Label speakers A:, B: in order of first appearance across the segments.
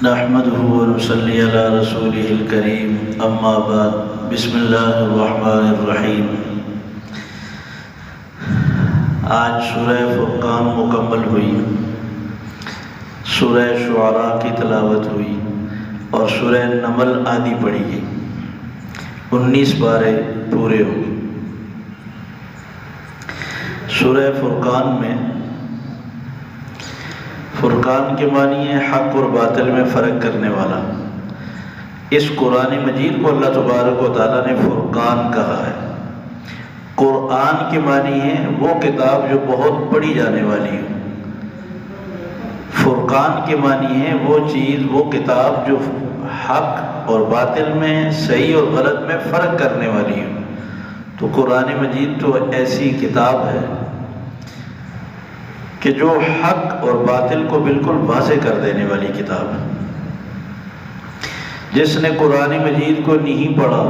A: نحمده ونصلي على رسوله الكريم اما بعد بسم اللہ الرحمن الرحیم۔ آج سورہ فرقان مکمل ہوئی، سورہ شعراء کی تلاوت ہوئی اور سورہ نمل آدھی پڑھی گئی، 19 پارے پورے ہو گئے۔ سورہ فرقان میں فرقان کے معنی ہے حق اور باطل میں فرق کرنے والا۔ اس قرآن مجید کو اللہ تبارک و تعالیٰ نے فرقان کہا ہے۔ قرآن کے معنی ہے وہ کتاب جو بہت پڑھی جانے والی ہے۔ فرقان کے معنی ہے وہ چیز، وہ کتاب جو حق اور باطل میں، صحیح اور غلط میں فرق کرنے والی ہے۔ تو قرآن مجید تو ایسی کتاب ہے کہ جو حق اور باطل کو بالکل واضح کر دینے والی کتاب ہے۔ جس نے قرآن مجید کو نہیں پڑھا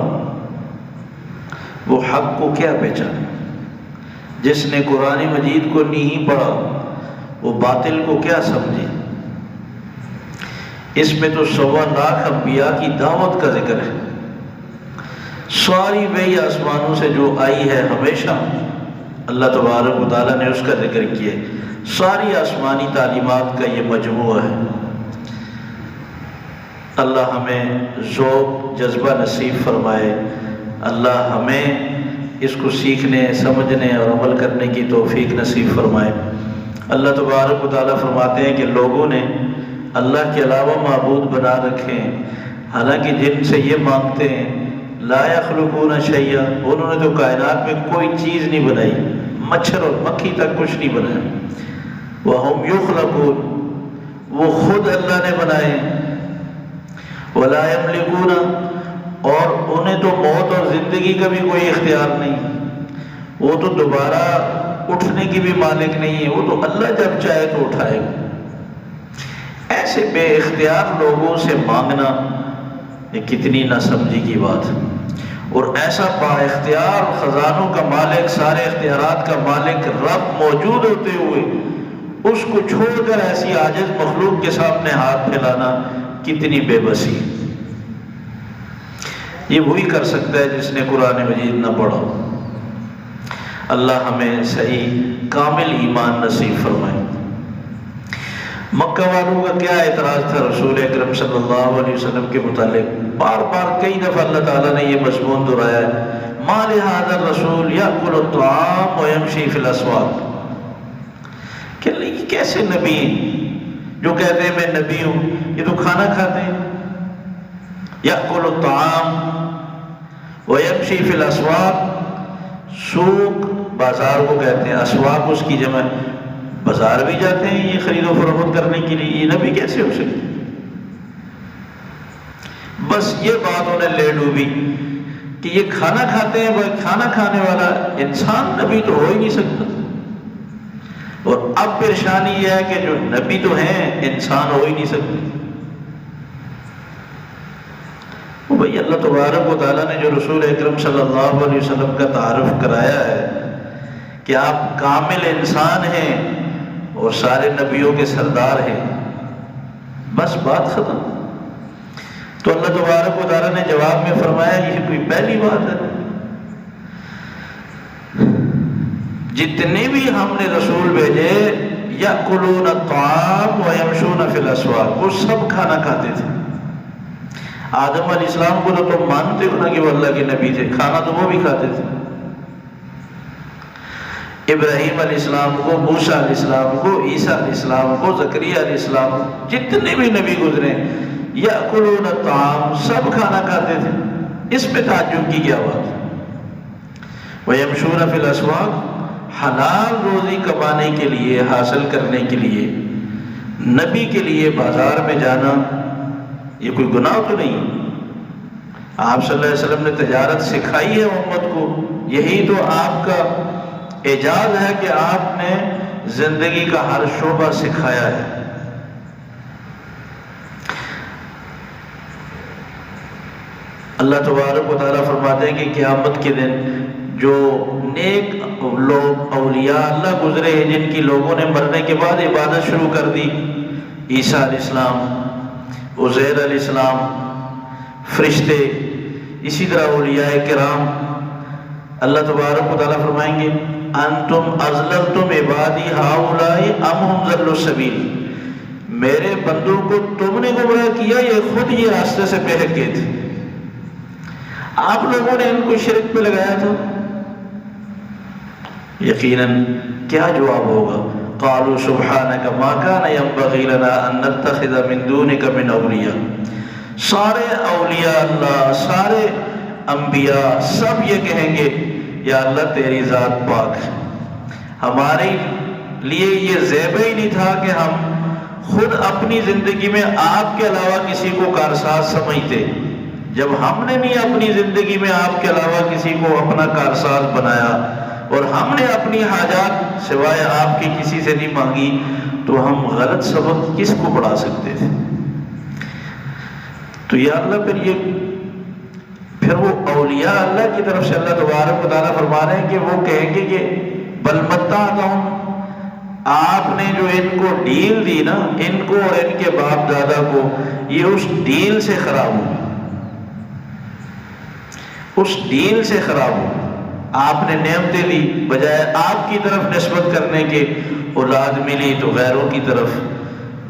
A: وہ حق کو کیا پہچانے، جس نے قرآن مجید کو نہیں پڑھا وہ باطل کو کیا سمجھے۔ اس میں تو 1.25 لاکھ انبیاء کی دعوت کا ذکر ہے۔ ساری وحی آسمانوں سے جو آئی ہے ہمیشہ اللہ تبارک و تعالیٰ نے اس کا ذکر کیا ہے۔ ساری آسمانی تعلیمات کا یہ مجموعہ ہے۔ اللہ ہمیں ذوق جذبہ نصیب فرمائے، اللہ ہمیں اس کو سیکھنے، سمجھنے اور عمل کرنے کی توفیق نصیب فرمائے۔ اللہ تبارک و تعالیٰ فرماتے ہیں کہ لوگوں نے اللہ کے علاوہ معبود بنا رکھے ہیں، حالانکہ جن سے یہ مانگتے ہیں لا یخلقون شیئا، انہوں نے تو کائنات میں کوئی چیز نہیں بنائی، مچھر اور مکھی تک کچھ نہیں بنایا۔ وَهُمْ يُخْلَقُونَ، وہ خود اللہ نے بنائے۔ وَلَا يَمْلِكُونَ، اور انہیں تو موت اور زندگی کا بھی کوئی اختیار نہیں، وہ تو دوبارہ اٹھنے کی بھی مالک نہیں ہے، وہ تو اللہ جب چاہے تو اٹھائے گا۔ ایسے بے اختیار لوگوں سے مانگنا یہ کتنی نہ سمجھی کی بات ہے۔ اور ایسا با اختیار خزانوں کا مالک، سارے اختیارات کا مالک رب موجود ہوتے ہوئے اس کو چھوڑ کر ایسی عاجز مخلوق کے سامنے ہاتھ پھیلانا کتنی بے بسی۔ یہ وہی کر سکتا ہے جس نے قرآن مجید نہ پڑھا۔ اللہ ہمیں صحیح کامل ایمان نصیب فرمائے۔ مکہ والوں کا کیا اعتراض تھا رسول اکرم صلی اللہ علیہ وسلم کے متعلق؟ بار بار کئی دفعہ اللہ تعالیٰ نے یہ مضمون دہرایا ہے، ما لہذا الرسول یأکل الطعام ویمشی فی الاسواق، کہ یہ کیسے نبی ہیں جو کہتے ہیں میں نبی ہوں، یہ تو کھانا کھاتے ہیں۔ یأکل الطعام ویمشی فی الاسواق، سوق بازار کو کہتے ہیں، اسواق اس کی جمع، بازار بھی جاتے ہیں یہ خرید و فروخت کرنے کے لیے، یہ نبی کیسے ہو سکتے؟ بس یہ بات انہیں لے ڈوبی کہ یہ کھانا کھاتے ہیں، وہ کھانا کھانے والا انسان نبی تو ہو ہی نہیں سکتا۔ اور اب پریشانی یہ ہے کہ جو نبی تو ہیں انسان ہو ہی نہیں سکتے۔ وہ بھئی اللہ تبارک و تعالیٰ نے جو رسول اکرم صلی اللہ علیہ وسلم کا تعارف کرایا ہے کہ آپ کامل انسان ہیں اور سارے نبیوں کے سردار ہیں، بس بات ختم۔ تو اللہ تبارک و تعالیٰ نے جواب میں فرمایا یہ کوئی پہلی بات ہے، جتنے بھی ہم نے رسول بھیجے یأکلون الطعام ویمشون فی الاسواق، وہ سب کھانا کھاتے تھے۔ آدم علیہ السلام کو تو تم مانتے ہو نا کہ وہ اللہ کے نبی تھے، کھانا تو وہ بھی کھاتے تھے۔ ابراہیم علیہ السلام کو، موسیٰ علیہ السلام کو، عیسیٰ علیہ السلام کو، زکریا علیہ السلام کو، جتنے بھی نبی گزرے یأکلون الطعام، سب کھانا کھاتے تھے۔ اس میں تعجب کی کیا بات ہے؟ ویمشون فی الاسواق، حلال روزی کمانے کے لیے، حاصل کرنے کے لیے نبی کے لیے بازار میں جانا یہ کوئی گناہ تو نہیں۔ آپ صلی اللہ علیہ وسلم نے تجارت سکھائی ہے امت کو، یہی تو آپ کا اعجاز ہے کہ آپ نے زندگی کا ہر شعبہ سکھایا ہے۔ اللہ تبارک و تعالیٰ فرماتے ہیں کہ قیامت کے دن جو نیک لوگ اولیاء اللہ گزرے ہیں جن کی لوگوں نے مرنے کے بعد عبادت شروع کر دی، عیسیٰ علیہ السلام، عزیر علیہ السلام، فرشتے، اسی طرح اولیاء کرام، اللہ تبارک و تعالیٰ فرمائیں گے انتم اضللتم عبادی ہؤلاء ام هم ضلوا السبیل، میرے بندوں کو تم نے گمراہ کیا، یہ خود یہ راستے سے بہک گئے تھے، آپ لوگوں نے ان کو شرک پہ لگایا تھا۔ یقیناً کیا جواب ہوگا؟ قالوا سبحانک ما کان ینبغی لنا ان نتخذ من دونک من اولیاء، سارے اولیاء اللہ، سارے انبیاء سب یہ کہیں گے یا اللہ تیری ذات پاک ہے، ہمارے لیے یہ زیبہ ہی نہیں تھا کہ ہم خود اپنی زندگی میں آپ کے علاوہ کسی کو کارساز سمجھتے، جب ہم نے نہیں اپنی زندگی میں آپ کے علاوہ کسی کو اپنا کارساز بنایا اور ہم نے اپنی حاجات سوائے آپ کی کسی سے نہیں مانگی، تو ہم غلط سبق کس کو پڑھا سکتے تھے؟ تو یا اللہ پھر وہ اولیاء اللہ کی طرف سے اللہ تبارک و تعالیٰ فرما رہے ہیں کہ وہ کہیں گے کہ بل متعتم، آپ نے جو ان کو ڈیل دی نا، ان کو اور ان کے باپ دادا کو، یہ اس ڈیل سے خراب ہو، اس ڈیل سے خراب ہو۔ آپ نے نعمتیں دی، بجائے آپ کی طرف نسبت کرنے کے اولاد ملی تو غیروں کی طرف،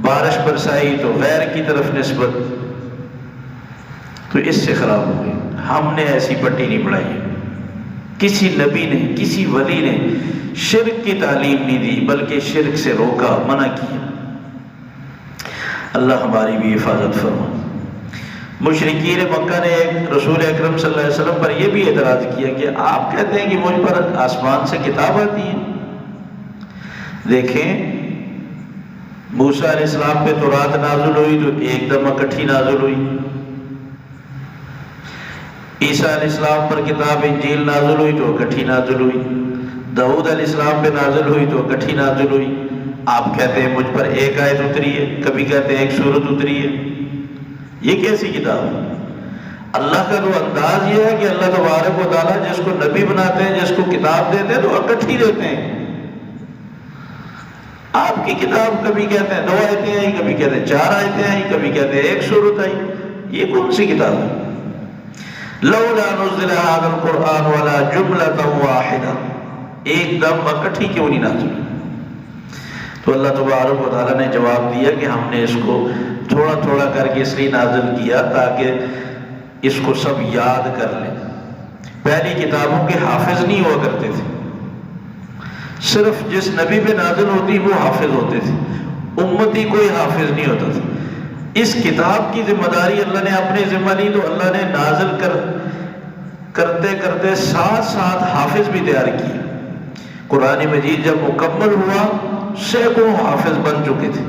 A: بارش برسائی تو غیر کی طرف نسبت، تو اس سے خراب ہو گئی۔ ہم نے ایسی پٹی نہیں پڑھائی ہے، کسی نبی نے، کسی ولی نے شرک کی تعلیم نہیں دی، بلکہ شرک سے روکا، منع کیا۔ اللہ ہماری بھی حفاظت فرما۔ مشرکین مکہ نے ایک رسول اکرم صلی اللہ علیہ وسلم پر یہ بھی اعتراض کیا کہ آپ کہتے ہیں کہ مجھ پر آسمان سے کتاب آتی ہے۔ دیکھیں موسیٰ علیہ السلام پہ تورات نازل ہوئی تو ایک دم اکٹھی نازل ہوئی، عیسیٰ علیہ السلام پر کتاب انجیل نازل ہوئی تو اکٹھی نازل ہوئی، داؤد علیہ السلام پہ نازل ہوئی تو اکٹھی نازل ہوئی۔ آپ کہتے ہیں مجھ پر ایک آیت اتری ہے، کبھی کہتے ہیں ایک سورت اتری ہے، یہ کیسی کتاب ہے؟ اللہ کا تو انداز یہ ہے کہ اللہ تبارک و تعالیٰ جس کو نبی بناتے ہیں، جس کو کتاب دیتے ہیں تو اکٹھی دیتے ہیں۔ آپ کی کتاب کبھی کہتے ہیں 2 آیتیں آئی، کبھی کہتے ہیں 4 آیتیں آئی، کبھی کہتے ہیں 1 سورت آئی، یہ کون سی کتاب ہے؟ لولا نزل هذا القرآن ولا جملة واحدہ، ایک دم اکٹھی کیوں نہیں نازل؟ تو اللہ تبارک و تعالیٰ نے جواب دیا کہ ہم نے اس کو تھوڑا تھوڑا کر کے اس لیے نازل کیا تاکہ اس کو سب یاد کر لیں۔ پہلی کتابوں کے حافظ نہیں ہوا کرتے تھے، صرف جس نبی پہ نازل ہوتی وہ حافظ ہوتے تھے، امتی کوئی حافظ نہیں ہوتا تھا۔ اس کتاب کی ذمہ داری اللہ نے اپنے ذمہ لی تو اللہ نے نازل کرتے کرتے 7 حافظ بھی تیار کیے۔ قرآن مجید جب مکمل ہوا سینکڑوں حافظ بن چکے تھے۔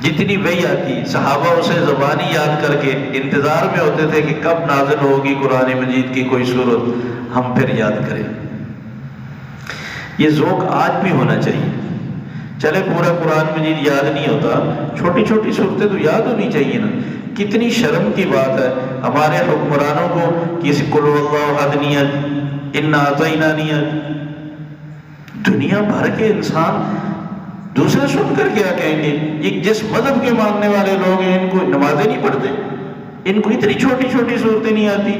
A: جتنی وحی آتی صحابہ اسے زبانی یاد کر کے انتظار میں ہوتے تھے کہ کب نازل ہوگی قرآن مجید کی کوئی صورت، ہم پھر یاد کریں۔ یہ ذوق آج بھی ہونا چاہیے۔ چلے پورا قرآن مجید یاد نہیں ہوتا، چھوٹی چھوٹی صورتیں تو یاد ہونی چاہیے نا۔ کتنی شرم کی بات ہے ہمارے حکمرانوں کو کسی قل اللہ احد نیت، انا اعطینا نیت، دنیا بھر کے انسان دوسرے سن کر کیا کہیں گے؟ یہ جس مذہب کے ماننے والے لوگ ہیں ان کو نمازیں نہیں پڑھتے، ان کو اتنی چھوٹی چھوٹی صورتیں نہیں آتی۔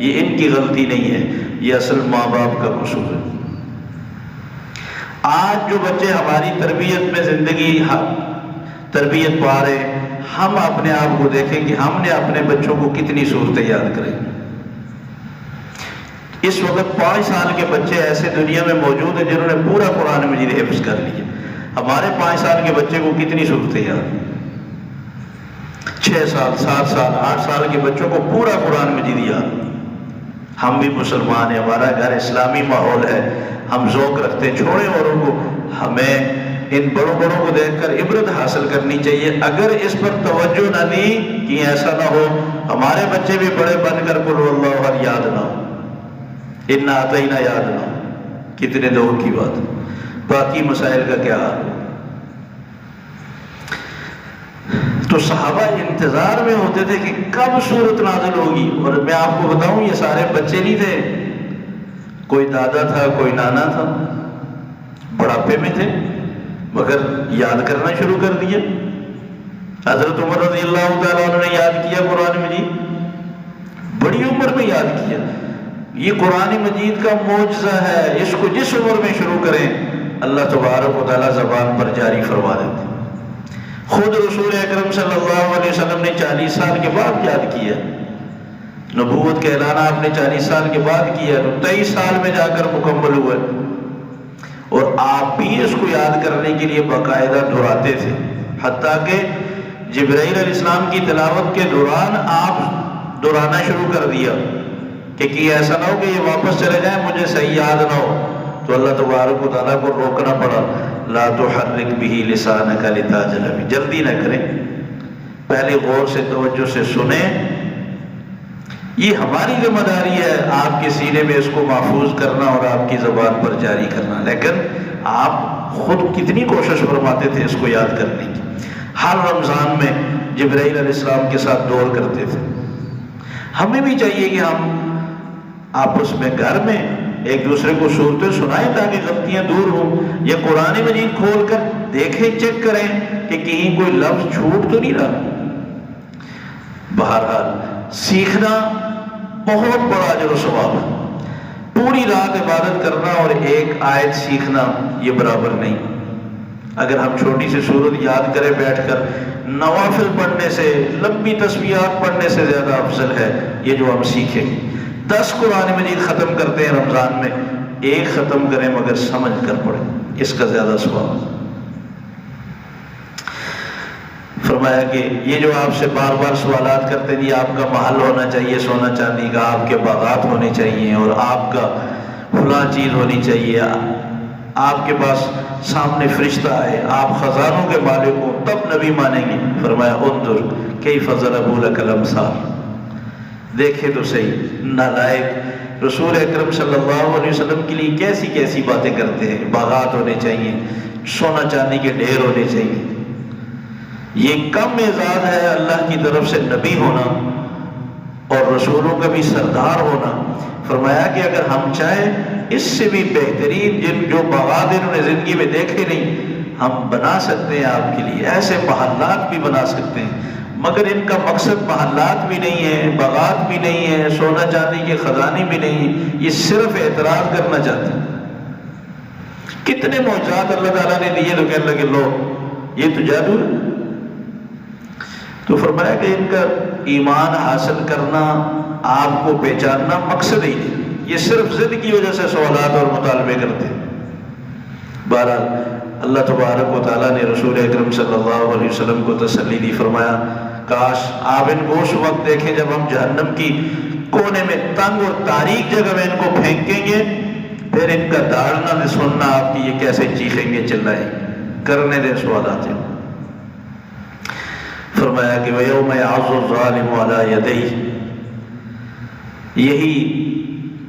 A: یہ ان کی غلطی نہیں ہے، یہ اصل ماں باپ کا قصور ہے۔ آج جو بچے ہماری تربیت میں زندگی تربیت پا رہے ہیں، ہم اپنے آپ کو دیکھیں کہ ہم نے اپنے بچوں کو کتنی صورتیں یاد کریں۔ اس وقت 5 سال کے بچے ایسے دنیا میں موجود ہیں جنہوں نے پورا قرآن مجید حفظ کر لیا۔ ہمارے 5 سال کے بچے کو کتنی صورتیں یاد؟ 6 سال 7 سال 8 سال کے بچوں کو پورا قرآن مجید یاد۔ ہم بھی مسلمان ہیں، ہمارا گھر اسلامی ماحول ہے، ہم ذوق رکھتے ہیں، چھوڑے اوروں کو۔ ہمیں ان بڑوں کو دیکھ کر عبرت حاصل کرنی چاہیے۔ اگر اس پر توجہ نہ دی کہ ایسا نہ ہو ہمارے بچے بھی بڑے بن کر قل اللہ احد یاد نہ ہو، انا اعطینا یاد نہ ہو، کتنے دور کی بات۔ باقی مسائل کا کیا حال؟ تو صحابہ انتظار میں ہوتے تھے کہ کب صورت نازل ہوگی۔ اور میں آپ کو بتاؤں یہ سارے بچے نہیں تھے، کوئی دادا تھا، کوئی نانا تھا، بڑھاپے میں تھے، مگر یاد کرنا شروع کر دیا۔ حضرت عمر رضی اللہ تعالیٰ عنہ نے یاد کیا قرآن مجید، بڑی عمر میں یاد کیا۔ یہ قرآن مجید کا معجزہ ہے، اس کو جس عمر میں شروع کریں اللہ تبارک و تعالیٰ زبان پر جاری فرما دیتے۔ خود رسول اکرم صلی اللہ علیہ وسلم نے 40 سال کے بعد یاد کیا، نبوت کا اعلان آپ نے 40 سال کے بعد کیا تو 23 سال میں جا کر مکمل ہوا، اور آپ بھی اس کو یاد کرنے کے لیے باقاعدہ دہراتے تھے، حتیٰ کہ جبرائیل علیہ السلام کی تلاوت کے دوران آپ دہرانا شروع کر دیا کہ ایسا نہ ہو کہ یہ واپس چلے جائیں مجھے صحیح یاد نہ ہو، تو اللہ تبارک و تعالیٰ کو روکنا پڑا، لا تحرک بہ لسانک لتعجل بہ، جلدی نہ کریں، پہلے غور سے توجہ سے سنیں۔ یہ ہماری ذمہ داری ہے آپ کے سینے میں اس کو محفوظ کرنا اور آپ کی زبان پر جاری کرنا، لیکن آپ خود کتنی کوشش فرماتے تھے اس کو یاد کرنے کی۔ ہر رمضان میں جبرائیل علیہ السلام کے ساتھ دور کرتے تھے۔ ہمیں بھی چاہیے کہ ہم آپس میں گھر میں ایک دوسرے کو صورتیں سنائیں تاکہ غلطیاں دور ہوں، یا قرآن مجید کھول کر دیکھیں، چیک کریں کہ کہیں کوئی لفظ چھوٹ تو نہیں رہا۔ بہرحال سیکھنا بہت بڑا اجر و ثواب ہے، پوری رات عبادت کرنا اور ایک آیت سیکھنا یہ برابر نہیں۔ اگر ہم چھوٹی سی سورت یاد کریں بیٹھ کر، نوافل پڑھنے سے، لمبی تسبیحات پڑھنے سے زیادہ افضل ہے یہ جو ہم سیکھیں۔ 10 قرآن مجید ختم کرتے ہیں رمضان میں، ایک ختم کریں مگر سمجھ کر پڑھیں، اس کا زیادہ ثواب۔ فرمایا کہ یہ جو آپ سے بار بار سوالات کرتے ہیں، آپ کا محل ہونا چاہیے سونا چاندی کا، آپ کے باغات ہونے چاہیے، اور آپ کا فلاں چیز ہونی چاہیے، آپ کے پاس سامنے فرشتہ آئے، آپ خزانوں کے مالک ہو، تب نبی مانیں گے۔ فرمایا انظر کیف ضربوا لک الامثال، دیکھے تو صحیح نالائق رسول اکرم صلی اللہ علیہ وسلم کے لیے کیسی کیسی باتیں کرتے ہیں۔ باغات ہونے چاہیے، سونا چاندی کے ڈھیر ہونے چاہیے۔ یہ کم اعزاز ہے اللہ کی طرف سے نبی ہونا اور رسولوں کا بھی سردار ہونا۔ فرمایا کہ اگر ہم چاہیں اس سے بھی بہترین جو باغات انہوں نے زندگی میں دیکھے نہیں، ہم بنا سکتے ہیں آپ کے لیے، ایسے محلات بھی بنا سکتے ہیں، مگر ان کا مقصد محلات بھی نہیں ہے، باغات بھی نہیں ہے، سونا چاندی کے خزانے بھی نہیں ہے، یہ صرف اعتراض کرنا چاہتے ہیں۔ کتنے معجزات اللہ تعالیٰ نے دیے تو کہنے لگے لو یہ تو جادو ہے۔ تو فرمایا کہ ان کا ایمان حاصل کرنا، آپ کو پہچاننا مقصد ہی نہیں، یہ صرف ضد کی وجہ سے سوالات اور مطالبے کرتے ہیں۔ بہرحال اللہ تبارک و تعالیٰ نے رسول اکرم صلی اللہ علیہ وسلم کو تسلی دی، فرمایا کاش آپ ان کو اس وقت دیکھیں جب ہم جہنم کی کونے میں تنگ اور تاریک جگہ میں ان کو پھینکیں گے، پھر ان کا داڑنا نہ سننا آپ کی یہ کیسے چیخیں گے چلائیں گے، کرنے دیں سوالات۔ فرمایا کہ وَيَوْمَ يَعَضُّ الظَّالِمُ عَلَى يَدَيْهِ، یہی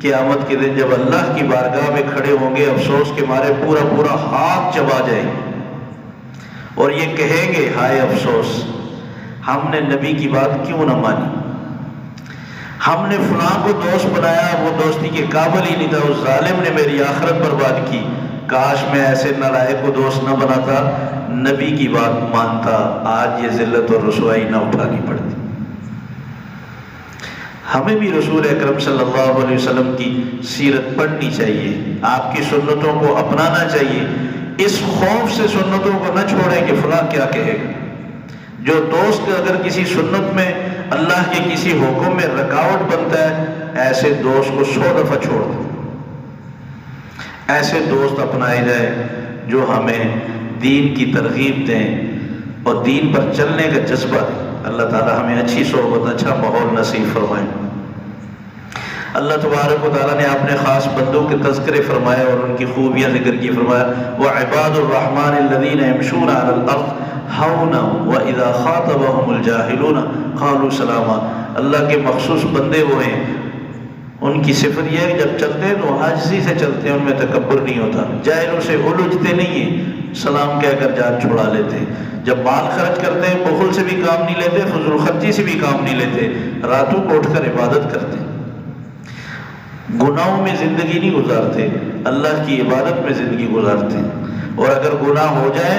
A: قیامت کے دن جب اللہ کی بارگاہ میں کھڑے ہوں گے، افسوس کے مارے پورا پورا ہاتھ چبا جائے گا اور یہ کہیں گے ہائے افسوس، ہم نے نبی کی بات کیوں نہ مانی، ہم نے فلاں کو دوست بنایا، وہ دوستی کے قابل ہی نہیں تھا، اس ظالم نے میری آخرت برباد کی، کاش میں ایسے نالائق کو دوست نہ بناتا، نبی کی بات مانتا، آج یہ ذلت اور رسوائی نہ اٹھانی پڑتی۔ ہمیں بھی رسول اکرم صلی اللہ علیہ وسلم کی سیرت پڑھنی چاہیے، آپ کی سنتوں کو اپنانا چاہیے، اس خوف سے سنتوں کو نہ چھوڑیں کہ فلاں کیا کہے گا۔ جو دوست اگر کسی سنت میں اللہ کے کسی حکم میں رکاوٹ بنتا ہے، ایسے دوست کو 100 دفعہ چھوڑ دیں، ایسے دوست اپنائے جائے جو ہمیں دین کی ترغیب دیں اور دین پر چلنے کا جذبہ دیں۔ اللہ تعالی ہمیں اچھی صحبت، اچھا ماحول نصیب فرمائے۔ اللہ تبارک و تعالیٰ نے اپنے خاص بندوں کے تذکرے فرمائے اور ان کی خوبیاں ذکر کی، فرمایا وَعِبَادُ الرَّحْمَنِ الَّذِينَ يَمْشُونَ عَلَى الْأَرْضِ هَوْنًا وَإِذَا خَاطَبَهُمُ الْجَاهِلُونَ قَالُوا سَلَامًا، اللہ کے مخصوص بندے وہ ہیں، ان کی صفت یہ ہے کہ جب چلتے ہیں تو عاجزی سے چلتے ہیں، ان میں تکبر نہیں ہوتا، جاہلوں سے الجھتے نہیں ہیں، سلام کہہ کر جان چھڑا لیتے ہیں، جب مال خرچ کرتے ہیں بخل سے بھی کام نہیں لیتے، فضول خرچی سے بھی کام نہیں لیتے، راتوں کو اٹھ کر عبادت کرتے ہیں، گناہوں میں زندگی نہیں گزارتے، اللہ کی عبادت میں زندگی گزارتے ہیں، اور اگر گناہ ہو جائے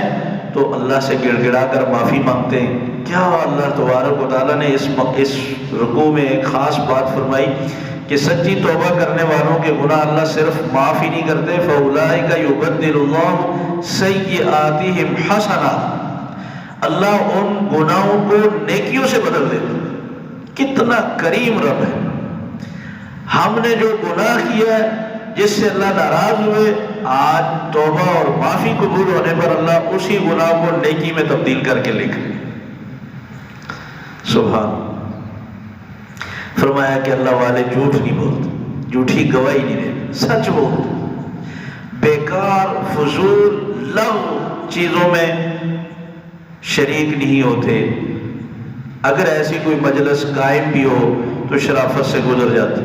A: تو اللہ سے گڑ گڑا کر معافی مانگتے ہیں. کیا اللہ تبارک و تعالیٰ نے اس رکوع میں ایک خاص بات فرمائی کہ سچی توبہ کرنے والوں کے گناہ اللہ صرف معاف ہی نہیں کرتے. فَأُولَٰئِكَ يُبَدِّلُ اللَّهُ سَيِّئَاتِهِمْ حَسَنَاتٍ، اللہ ان گناہوں کو نیکیوں سے بدل دیتا. کتنا کریم رب ہے. ہم نے جو گناہ کیا ہے جس سے اللہ ناراض ہوئے، آج توبہ اور معافی قبول ہونے پر اللہ اسی گناہ کو نیکی میں تبدیل کر کے لکھ لے. سبحان. فرمایا کہ اللہ والے جھوٹ نہیں بولتے، جھوٹی گواہی نہیں دیتے، سچ بولتے، بیکار فضول لغو چیزوں میں شریک نہیں ہوتے. اگر ایسی کوئی مجلس قائم بھی ہو تو شرافت سے گزر جاتے.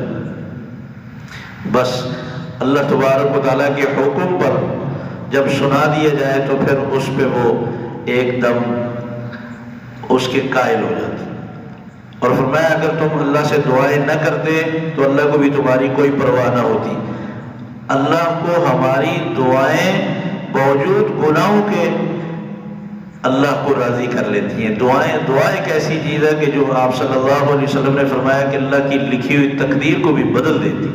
A: بس اللہ تبارک و تعالیٰ کے حکم پر جب سنا دیا جائے تو پھر اس پہ وہ ایک دم اس کے قائل ہو جاتے. اور فرمایا اگر تم اللہ سے دعائیں نہ کرتے تو اللہ کو بھی تمہاری کوئی پرواہ نہ ہوتی. اللہ کو ہماری دعائیں باوجود گناہوں کے اللہ کو راضی کر لیتی ہیں. دعا ایک ایسی چیز ہے کہ جو آپ صلی اللہ علیہ وسلم نے فرمایا کہ اللہ کی لکھی ہوئی تقدیر کو بھی بدل دیتی.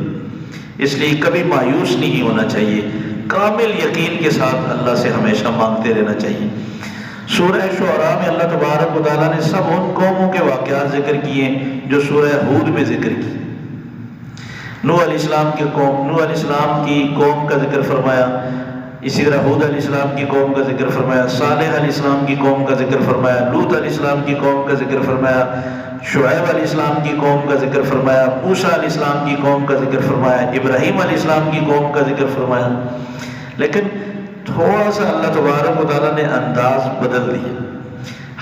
A: اس لیے کبھی مایوس نہیں ہونا چاہیے، کامل یقین کے ساتھ اللہ سے ہمیشہ مانگتے رہنا چاہیے. سورہ شعراء میں اللہ تبارک و تعالیٰ نے سب ان قوموں کے واقعات ذکر کیے جو سورہ ہود میں ذکر کی. نوح علیہ السلام کی قوم کا ذکر فرمایا، اسی طرح ہود علیہ السلام کی قوم کا ذکر فرمایا، صالح علیہ السلام کی قوم کا ذکر فرمایا، لوط علیہ السلام کی قوم کا ذکر فرمایا، شعیب علیہ السلام کی قوم کا ذکر فرمایا، موسیٰ علیہ السلام کی قوم کا ذکر فرمایا، ابراہیم علیہ السلام کی قوم کا ذکر فرمایا. لیکن تھوڑا سا اللہ تبارک و تعالیٰ نے انداز بدل دیا.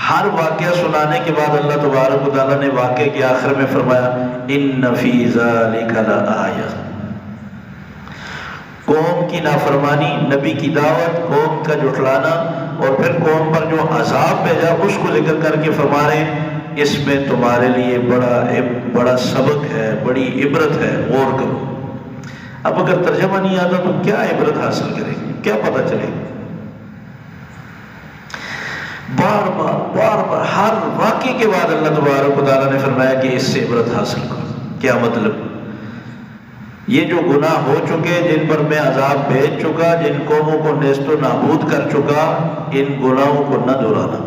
A: ہر واقعہ سنانے کے بعد اللہ تبارک و تعالیٰ نے واقعے کے آخر میں فرمایا ان فی ذالک لآیہ. قوم کی نافرمانی، نبی کی دعوت، قوم کا جھٹلانا اور پھر قوم پر جو عذاب بھیجا اس کو ذکر کر کے فرما رہے ہیں اس میں تمہارے لیے بڑا سبق ہے، بڑی عبرت ہے، غور کرو. اب اگر ترجمہ نہیں آتا تو کیا عبرت حاصل کریں گے، کیا پتہ چلے گا؟ بار بار ہر واقعے کے بعد اللہ تبارک و تعالیٰ نے فرمایا کہ اس سے عبرت حاصل کرو. کیا مطلب؟ یہ جو گناہ ہو چکے، جن پر میں عذاب بھیج چکا، جن قوموں کو نیست و نابود کر چکا، ان گناہوں کو نہ دہرانا،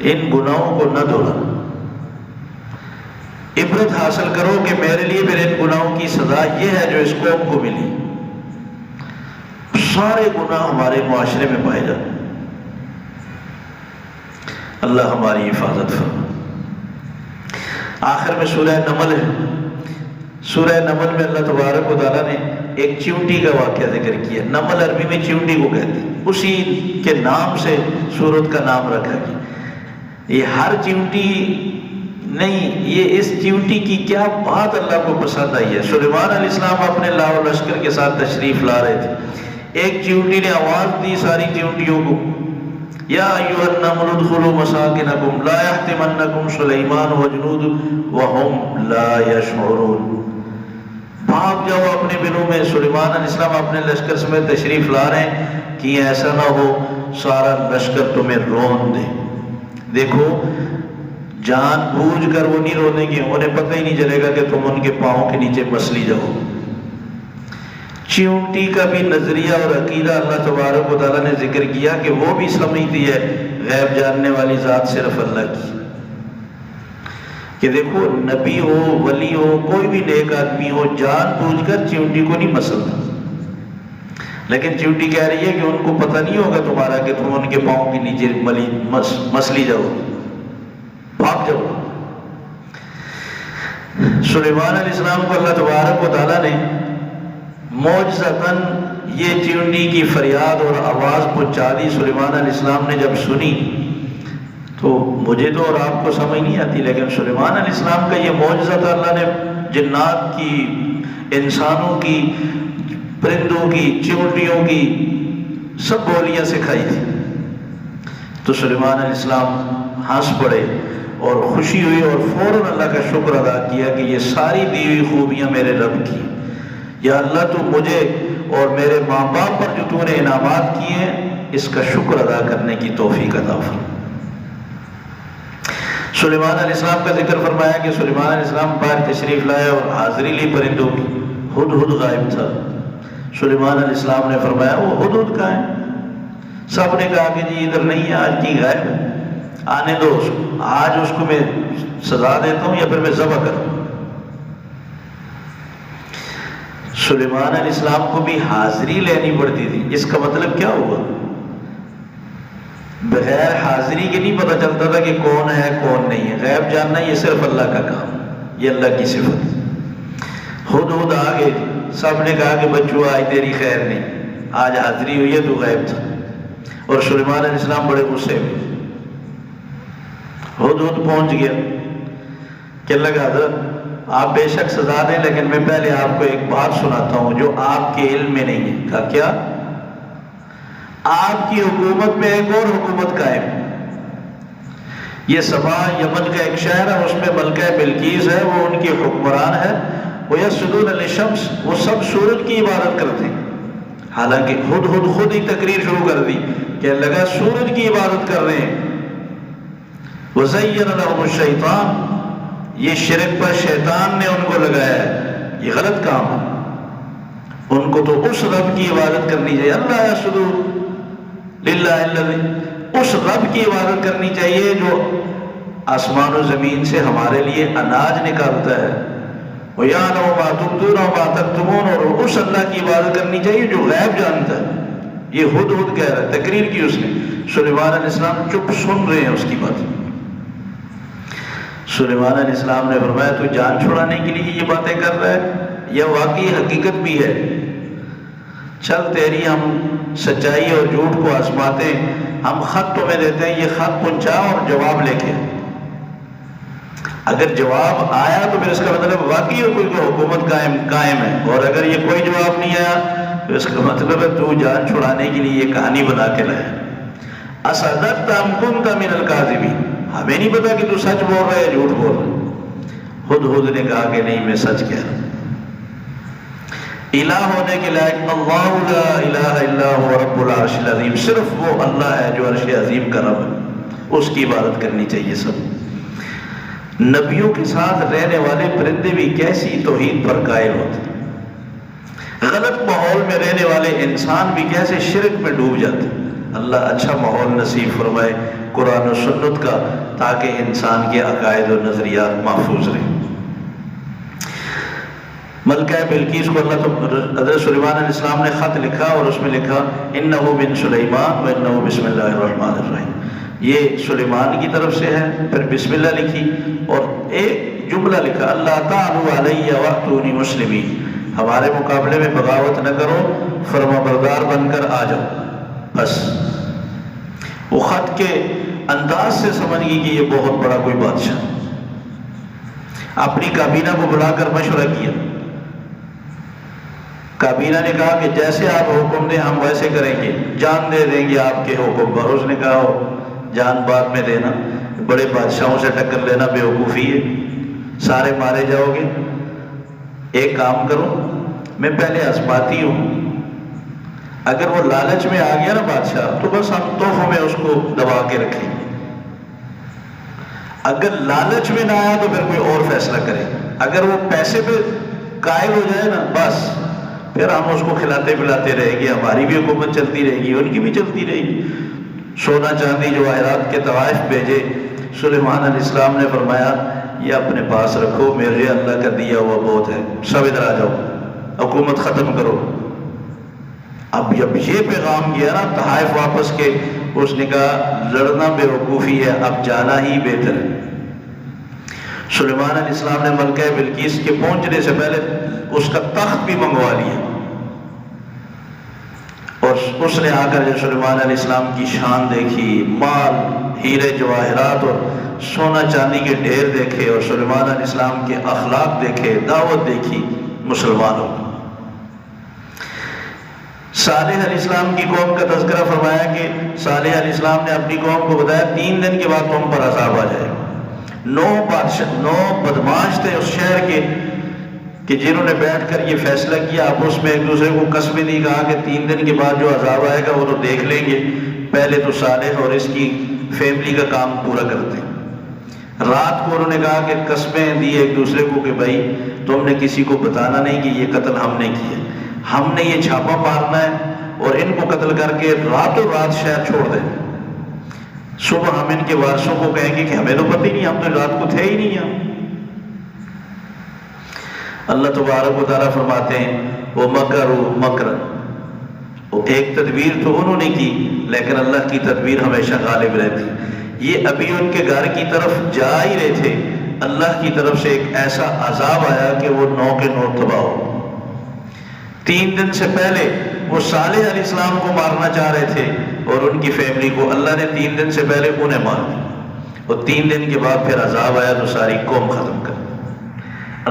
A: ان گناہوں کو نہ دہرانا. عبرت حاصل کرو کہ میرے لیے پھر ان گناہوں کی سزا یہ ہے جو اس قوم کو ملی. سارے گناہ ہمارے معاشرے میں پائے جاتے ہیں. اللہ ہماری حفاظت فرمائے. آخر میں سورہ نمل ہے. سورہ نمل میں اللہ تبارک و تعالیٰ نے ایک چیونٹی کا واقعہ ذکر کیا. نمل عربی میں چیونٹی کو کہتے ہیں، اسی کے نام سے سورت کا نام رکھا گیا. یہ ہر چیونٹی نہیں، یہ اس چیونٹی کی کیا بات اللہ کو پسند آئی ہے. سلیمان علیہ السلام اپنے لاؤ لشکر کے ساتھ تشریف لا رہے تھے. ایک چیونٹی نے آواز دی ساری چیونٹیوں کو، یا ایھا النمل ادخلوا مساکنکم لا یحطمنکم سلیمان وجنود وهم لا یشعرون. بھاگ جاؤ اپنے بلوں میں. سلیمان علیہ السلام اپنے لشکر سمیت تشریف لا رہے ہیں کہ ایسا نہ ہو سارا لشکر تمہیں رون دے. دیکھو جان بوجھ کر وہ نہیں رونے گے، انہیں پتہ ہی نہیں چلے گا کہ تم ان کے پاؤں کے نیچے مسلی جاؤ. چیونٹی کا بھی نظریہ اور عقیدہ اللہ تبارک و تعالیٰ نے ذکر کیا کہ وہ بھی سمجھتی ہے غیب جاننے والی ذات صرف اللہ کی. کہ دیکھو نبی ہو، ولی ہو، کوئی بھی نیک آدمی ہو، جان بوجھ کر چیونٹی کو نہیں مسلتا. لیکن چیونٹی کہہ رہی ہے کہ ان کو پتہ نہیں ہوگا تمہارا کہ تم ان کے پاؤں کے نیچے مسلی جاؤ، بھاگ جاؤ. سلیمان علیہ السلام کو اللہ تبارک و تعالیٰ نے معجزتاً یہ چیونٹی کی فریاد اور آواز پہنچا دی. سلیمان علیہ السلام نے جب سنی تو مجھے تو اور آپ کو سمجھ نہیں آتی، لیکن سلیمان علیہ السلام کا یہ معجزہ تھا. اللہ نے جنات کی، انسانوں کی، پرندوں کی، چیونٹیوں کی سب بولیاں سکھائی تھی. تو سلیمان علیہ السلام ہنس پڑے اور خوشی ہوئی اور فوراً اللہ کا شکر ادا کیا کہ یہ ساری دی ہوئی خوبیاں میرے رب کی. یا اللہ تو مجھے اور میرے ماں باپ پر جو تو نے انعامات کیے ہیں اس کا شکر ادا کرنے کی توفیق عطا فرما۔ سلیمان علیہ السلام کا ذکر فرمایا کہ سلیمان علیہ السلام باہر تشریف لائے اور حاضری لی پرندوں کی، ہدہد غائب تھا۔ سلیمان علیہ السلام نے فرمایا وہ ہدہد کہاں ہے؟ سب نے کہا کہ جی ادھر نہیں ہے، آج کی غائب ہے، آنے دو اس کو، آج اس کو میں سزا دیتا ہوں یا پھر میں ذبح کرتا ہوں۔ سلیمان علیہ السلام کو بھی حاضری لینی پڑتی تھی۔ اس کا مطلب کیا ہوا؟ بغیر حاضری کے نہیں پتہ چلتا تھا کہ کون ہے کون نہیں ہے۔ غیب جاننا یہ صرف اللہ کا کام، یہ اللہ کی صفت ہے۔ ہدہد آ گئے، سب نے کہا کہ بچو آج تیری خیر نہیں، آج حاضری ہوئی ہے، تو غائب تھا۔ اور سلیمان علیہ السلام بڑے غصے میں، ہدہد پہنچ گیا کہ لگا حضرت آپ بے شک سزا دیں، لیکن میں پہلے آپ کو ایک بات سناتا ہوں جو آپ کے علم میں نہیں ہے۔ کہا کیا؟ آپ کی حکومت میں ایک اور حکومت قائم، یہ سبا یمن کا ایک شہر ہے، اس میں ملکہ بلقیس ہے، وہ ان کی حکمران ہے۔ وَيَسْجُدُونَ لِلشَّمْسِ، وہ سب سورج کی عبادت کرتے ہیں۔ حالانکہ ہدہد خود ہی تقریر شروع کر دی کہ لگا سورج کی عبادت کر رہے ہیں۔ وَزَيَّنَ لَهُمُ الشَّيْطَانُ، یہ شرک پر شیطان نے ان کو لگایا ہے، یہ غلط کام ہے۔ ان کو تو اس رب کی عبادت کرنی چاہیے، اللہ یسجدو للہ الذی، اس رب کی عبادت کرنی چاہیے جو آسمان و زمین سے ہمارے لیے اناج نکالتا ہے۔ وَيَعْلَمُ مَا تُبْدُونَ وَمَا تَكْتُمُونَ، اور اس اللہ کی عبادت کرنی چاہیے جو غیب جانتا ہے۔ یہ ہدہد کہہ رہا ہے، تقریر کی اس نے۔ سلیمان علیہ السلام چپ سن رہے ہیں اس کی بات۔ سلیمان علیہ السلام نے فرمایا تو جان چھڑانے کے لیے یہ باتیں کر رہا ہے یا واقعی حقیقت بھی ہے؟ چل تیری ہم سچائی اور جھوٹ کو آزماتے ہیں، ہم خط تمہیں دیتے ہیں، یہ خط پہنچا اور جواب لے کے۔ اگر جواب آیا تو پھر اس کا مطلب واقعی کوئی حکومت قائم ہے، اور اگر یہ کوئی جواب نہیں آیا تو اس کا مطلب ہے تو جان چھڑانے کے لیے یہ کہانی بنا کے لائے۔ اصدقت ام کنت من الکاذبین، ہمیں نہیں پتا کہ تو سچ بول رہا ہے یا جھوٹ بول رہا ہے۔ ہدہد نے کہا کہ نہیں میں سچ کہہ رہا ہوں۔ الہ ہونے کے لائق اللہ لا الہ الا هو رب العرش العظیم، صرف وہ اللہ ہے جو عرش عظیم کا رب ہے، اس کی عبادت کرنی چاہیے سب۔ نبیوں کے ساتھ رہنے والے پرندے بھی کیسی توحید پر قائل ہوتے، غلط ماحول میں رہنے والے انسان بھی کیسے شرک میں ڈوب جاتے۔ اللہ اچھا ماحول نصیب فرمائے قرآن و سنت کا، تاکہ انسان کے عقائد و نظریات محفوظ رہیں۔ ملکہ بلقیس کو اللہ حضرت سلیمان علیہ السلام نے خط لکھا اور اس میں لکھا انہ من سلیمان و انہ بسم اللہ الرحمن الرحیم، یہ سلیمان کی طرف سے ہے، پھر بسم اللہ لکھی اور ایک جملہ لکھا اللہ تعالی علیہ واتونی مسلمین، ہمارے مقابلے میں بغاوت نہ کرو، فرما بردار بن کر آ جاؤ۔ بس وہ خط کے انداز سے سمجھ گئی کہ یہ بہت بڑا کوئی بادشاہ۔ اپنی کابینہ کو بلا کر مشورہ کیا، کابینہ نے کہا کہ جیسے آپ حکم دیں ہم ویسے کریں گے، جان دے دیں گے آپ کے حکم پر۔ اس نے کہا جان بعد میں دینا، بڑے بادشاہوں سے ٹکر لینا بیوقوفی ہے، سارے مارے جاؤ گے۔ ایک کام کرو، میں پہلے آزماتی ہوں، اگر وہ لالچ میں آ گیا نا بادشاہ تو بس ہم تحفوں میں اس کو دبا کے رکھیں گے، اگر لالچ میں نہ آیا تو پھر کوئی اور فیصلہ کریں، اگر وہ پیسے پہ قائل ہو جائے نا بس پھر ہم اس کو کھلاتے پلاتے رہیں گے، ہماری بھی حکومت چلتی رہے گی، ان کی بھی چلتی رہے گی۔ سونا چاندی جواہرات کے طوائف بھیجے۔ سلیمان علیہ السلام نے فرمایا یہ اپنے پاس رکھو، میرے اللہ کا دیا ہوا بہت ہے، سب ادھر آ جاؤ، حکومت ختم کرو۔ اب جب یہ پیغام گیا نا تحائف واپس کے، اس نے کہا لڑنا بے وقوفی ہے، اب جانا ہی بہتر ہے۔ سلیمان علیہ السلام نے ملکہ بلقیس کے پہنچنے سے پہلے اس کا تخت بھی منگوا لیا، اور اس نے آ کر جو سلیمان علیہ السلام کی شان دیکھی، مال ہیرے جواہرات اور سونا چاندی کے ڈھیر دیکھے، اور سلیمان علیہ السلام کے اخلاق دیکھے، دعوت دیکھی مسلمانوں کو۔ صالح علیہ السلام کی قوم کا تذکرہ فرمایا کہ صالح علیہ السلام نے اپنی قوم کو بتایا 3 دن کے بعد تم پر عذاب آ جائے گا۔ 9 بدماش تھے اس شہر کے، کہ جنہوں نے بیٹھ کر یہ فیصلہ کیا آپس میں ایک دوسرے کو قسمیں دی، کہا کہ 3 دن کے بعد جو عذاب آئے گا وہ تو دیکھ لیں گے، پہلے تو صالح اور اس کی فیملی کا کام پورا کرتے ہیں۔ رات کو انہوں نے کہا کہ قسمیں دی ایک دوسرے کو کہ بھائی تم نے کسی کو بتانا نہیں کہ یہ قتل ہم نے کیا، ہم نے یہ چھاپا مارنا ہے اور ان کو قتل کر کے راتوں رات شہر چھوڑ دیں، صبح ہم ان کے وارثوں کو کہیں گے کہ ہمیں تو پتہ ہی نہیں، ہم تو رات کو تھے ہی نہیں یہاں۔ اللہ تبارک و تعالیٰ فرماتے ہیں وہ مکروا مکرا، وہ ایک تدبیر تو انہوں نے کی لیکن اللہ کی تدبیر ہمیشہ غالب رہتی۔ یہ ابھی ان کے گھر کی طرف جا ہی رہے تھے، اللہ کی طرف سے ایک ایسا عذاب آیا کہ وہ 9 کے 9 تباہ ہو۔ 3 دن سے پہلے وہ صالح علیہ السلام کو مارنا چاہ رہے تھے اور ان کی فیملی کو، اللہ نے 3 دن سے پہلے انہیں مار دیا، اور 3 دن کے بعد پھر عذاب آیا تو ساری قوم ختم کر۔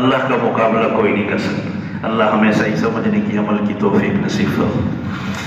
A: اللہ کا مقابلہ کوئی نہیں کر سکتا۔ اللہ ہمیں صحیح سمجھنے کی، عمل کی توفیق نصیب فرمائے۔